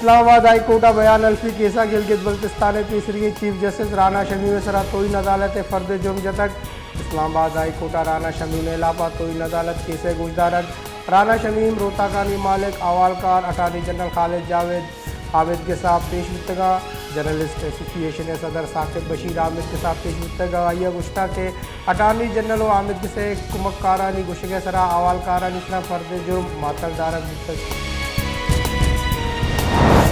Islamabad high court बयान अल्फी केसा गिलगित बल्तिस्तान तीसरी चीफ जस्टिस राना शमी में सरा तोइन अदालत फर्द जुर्म जतक। इस्लामाबाद हाई कोर्ट राना शमी ने लापा तोइन अदालत केसे गुजदारक राना शमीम रोहताकानी मालिक अवालकार अटारनी जनरल खालिद जावेद हामिद के साथ पेश मुतगा। जर्नलिस्ट एसोसिएशन सदर साकिब बशीर हामिद के साथ पेश मुतगा आइया गुश्ता के अटारनी जनरल हामिद से कुमक्कारानी गुशगे सरा अवालकारानी सरा फर्द जुर्म मातलदारक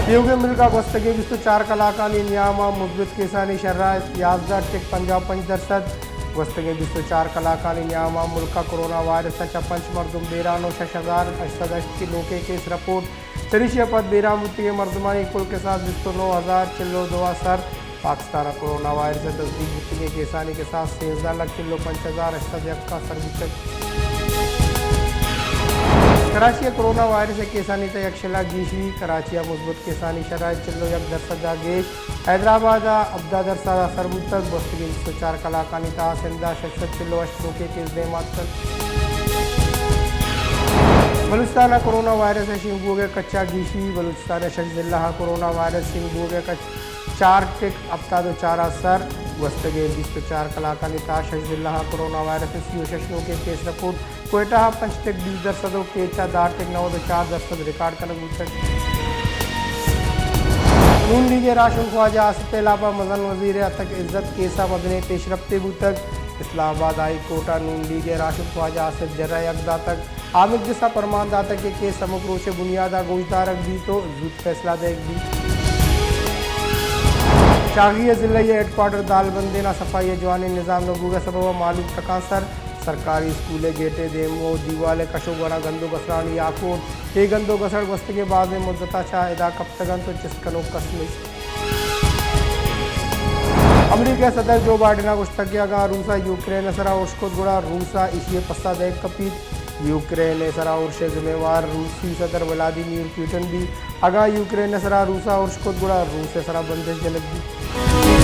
योगे मिलका गस्तगी 24 कलाकानी नियामा मुस्बित केसानी शर्रा याजदा टिक 55% गस्तगी 24 कलाकानी नियामा मुल्का कोरोना वायरस पंच मरदुम बेरानो 6,880 लोके केस रिपोर्ट सरिशिया पद बेरामुती मरदमानी कुल के साथ 29,000 चिल्लो दुआ सर पाकिस्तान कोरोना वायरस तस्दीक मुती केसानी के साथ 13 लाख चिल्लो 5,800 का सर्विस कराची कोरोना वायरस केसानी तयक्षला गीशी कराची मुस्बत केसानी शराय चिल्लो यक दरसदा गेश हैदराबाद अब्दा दरसदा सरमुतक बस्तगी 24 कलाकानी ता सिंधा 600 चिल्लो अशरों के केस दे मातल बलूचिस्तान कोरोना वायरस शिंगूगे कच्चा गीशी बलूचिस्तान शजिल्ला कोरोना वायरस शिंगूगे चार टिक अब्ता दो 4 असर वस्तगे 24 कलाकानी ता शजिल्ला कोरोना वायरस शशनों के केस रिपोर्ट कोयटा 5 टिक 20% केचा 10 टिक 9.4% रिकॉर्ड कर नून लीग राशन ख्वाजा आसिफ लापा मजन वजीर अतक इज्जत केसा मदने पेशरफ्ते तक इस्लामाबाद हाई कोर्टा नून लीग राशन ख्वाजा आसिफ जर्रा यकदा तक आमिद जैसा फरमान दाता के केस समग्र रोशे बुनियादा गोशदारक दी तो जुद फैसला देख दी शागिया जिले हेडक्वार्टर दालबंदेना सफाई जवानी निज़ाम नबूगा सबब मालूम तकासर सरकारी स्कूले गेटे देमो दीवाले कशोगना गंदो गसरानी याकूट ये गंदो गसड़ वस्त के बाद में मुद्दता शाहिदा कब तगन तो चिस्कनो कसमिस अमरीका सदर जो बाइडेन गुश्तगियागा रूसा यूक्रेन सरा उश्कुद गुड़ा रूसा इशिये पस्ता देख कपीत यूक्रेन सरा उर्शे जिम्मेवार रूसी सदर व्लादिमीर पुतिन भी अगा यूक्रेन सरा रूसा उश्कुद गुड़ा रूस सरा बंदिश जनक दी।